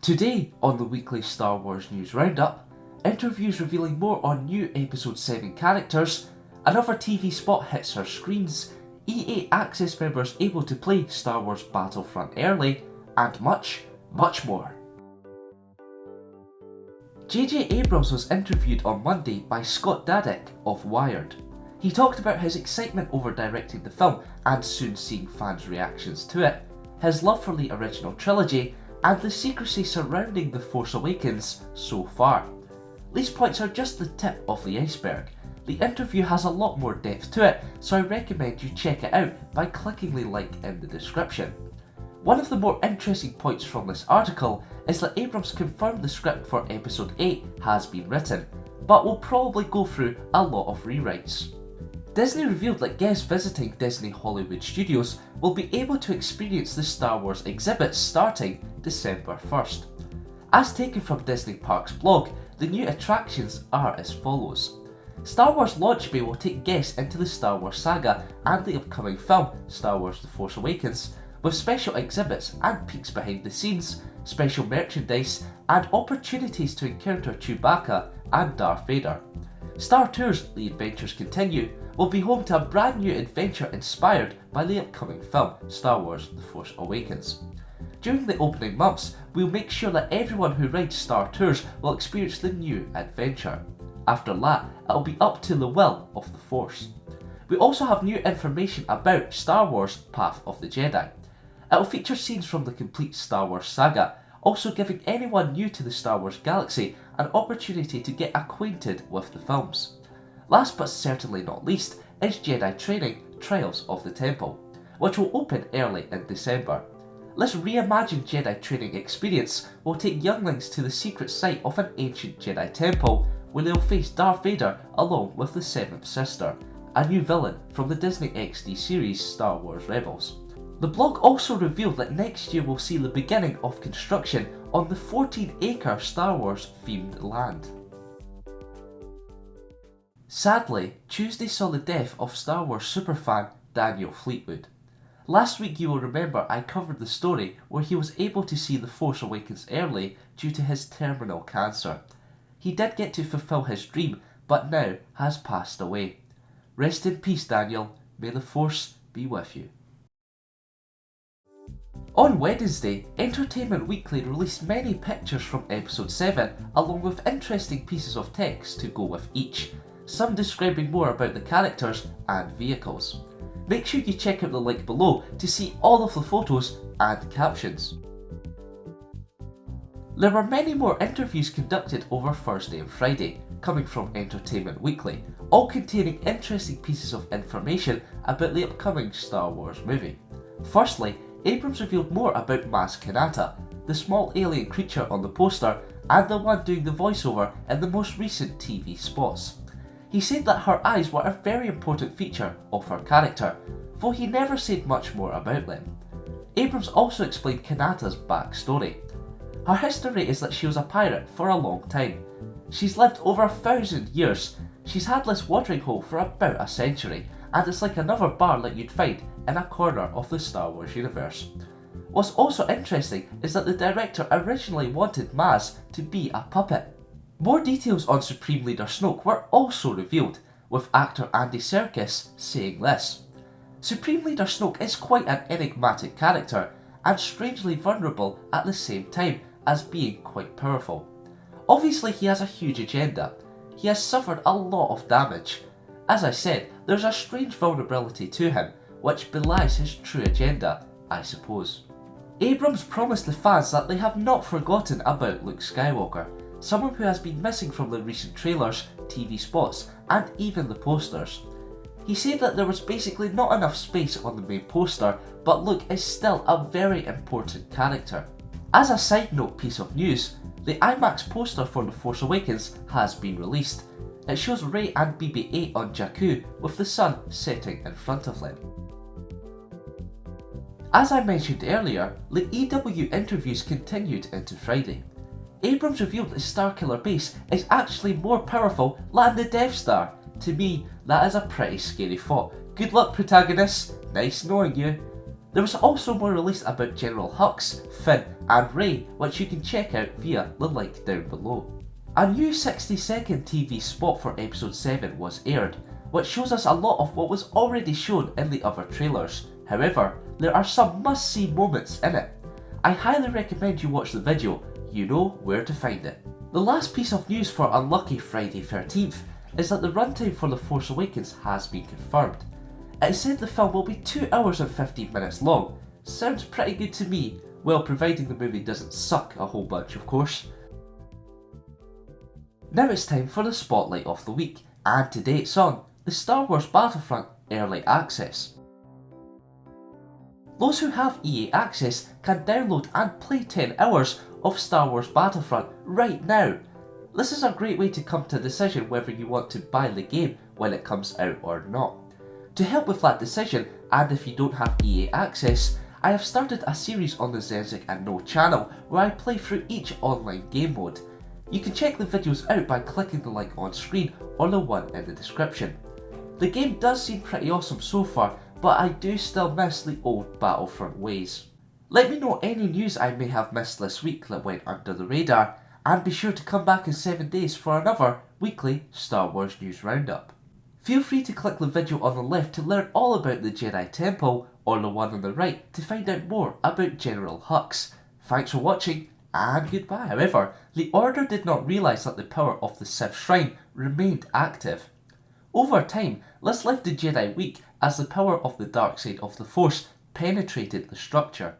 Today on the weekly Star Wars News Roundup, interviews revealing more on new Episode 7 characters, another TV spot hits our screens, EA Access members able to play Star Wars Battlefront early, and much, much more. J.J. Abrams was interviewed on Monday by Scott Dadick of Wired. He talked about his excitement over directing the film and soon seeing fans' reactions to it, his love for the original trilogy, and the secrecy surrounding The Force Awakens so far. These points are just the tip of the iceberg. The interview has a lot more depth to it, so I recommend you check it out by clicking the link in the description. One of the more interesting points from this article is that Abrams confirmed the script for Episode 8 has been written, but will probably go through a lot of rewrites. Disney revealed that guests visiting Disney Hollywood Studios will be able to experience the Star Wars exhibit starting December 1st. As taken from Disney Parks blog, the new attractions are as follows. Star Wars Launch Bay will take guests into the Star Wars saga and the upcoming film, Star Wars The Force Awakens, with special exhibits and peeks behind the scenes, special merchandise, and opportunities to encounter Chewbacca and Darth Vader. Star Tours, The Adventures Continue, will be home to a brand new adventure inspired by the upcoming film, Star Wars The Force Awakens. During the opening months, we'll make sure that everyone who rides Star Tours will experience the new adventure. After that, it'll be up to the will of the Force. We also have new information about Star Wars Path of the Jedi. It'll feature scenes from the complete Star Wars saga, also giving anyone new to the Star Wars galaxy an opportunity to get acquainted with the films. Last but certainly not least is Jedi Training Trials of the Temple, which will open early in December. This reimagined Jedi training experience will take younglings to the secret site of an ancient Jedi temple where they'll face Darth Vader along with the Seventh Sister, a new villain from the Disney XD series Star Wars Rebels. The blog also revealed that next year will see the beginning of construction on the 14-acre Star Wars themed land. Sadly, Tuesday saw the death of Star Wars superfan Daniel Fleetwood. Last week you will remember I covered the story where he was able to see The Force Awakens early due to his terminal cancer. He did get to fulfill his dream, but now has passed away. Rest in peace, Daniel. May the Force be with you. On Wednesday, Entertainment Weekly released many pictures from Episode 7 along with interesting pieces of text to go with each, some describing more about the characters and vehicles. Make sure you check out the link below to see all of the photos and captions. There were many more interviews conducted over Thursday and Friday, coming from Entertainment Weekly, all containing interesting pieces of information about the upcoming Star Wars movie. Firstly, Abrams revealed more about Maz Kanata, the small alien creature on the poster and the one doing the voiceover in the most recent TV spots. He said that her eyes were a very important feature of her character, though he never said much more about them. Abrams also explained Kanata's backstory. Her history is that she was a pirate for a long time. She's lived over 1,000 years, she's had this watering hole for about a century, and it's like another bar that you'd find in a corner of the Star Wars universe. What's also interesting is that the director originally wanted Maz to be a puppet. More details on Supreme Leader Snoke were also revealed, with actor Andy Serkis saying this. Supreme Leader Snoke is quite an enigmatic character, and strangely vulnerable at the same time as being quite powerful. Obviously he has a huge agenda. He has suffered a lot of damage. As I said, there's a strange vulnerability to him, which belies his true agenda, I suppose. Abrams promised the fans that they have not forgotten about Luke Skywalker, someone who has been missing from the recent trailers, TV spots, and even the posters. He said that there was basically not enough space on the main poster, but Luke is still a very important character. As a side note piece of news, the IMAX poster for The Force Awakens has been released. It shows Rey and BB-8 on Jakku with the sun setting in front of them. As I mentioned earlier, the EW interviews continued into Friday. Abrams revealed that Starkiller Base is actually more powerful than the Death Star. To me, that is a pretty scary thought. Good luck, protagonists. Nice knowing you. There was also more released about General Hux, Finn and Rey, which you can check out via the link down below. A new 60-second TV spot for episode 7 was aired, which shows us a lot of what was already shown in the other trailers. However, there are some must-see moments in it. I highly recommend you watch the video, you know where to find it. The last piece of news for unlucky Friday 13th is that the runtime for The Force Awakens has been confirmed. It is said the film will be 2 hours and 15 minutes long. Sounds pretty good to me, well providing the movie doesn't suck a whole bunch of course. Now it's time for the spotlight of the week, and today it's on the Star Wars Battlefront Early Access. Those who have EA Access can download and play 10 hours of Star Wars Battlefront right now. This is a great way to come to a decision whether you want to buy the game when it comes out or not. To help with that decision, and if you don't have EA Access, I have started a series on the Zenzik and No channel where I play through each online game mode. You can check the videos out by clicking the link on screen or the one in the description. The game does seem pretty awesome so far, but I do still miss the old Battlefront ways. Let me know any news I may have missed this week that went under the radar, and be sure to come back in 7 days for another weekly Star Wars news roundup. Feel free to click the video on the left to learn all about the Jedi Temple, or the one on the right to find out more about General Hux. Thanks for watching, and goodbye. However, the Order did not realise that the power of the Sith Shrine remained active. Over time, this left the Jedi weak as the power of the dark side of the Force penetrated the structure.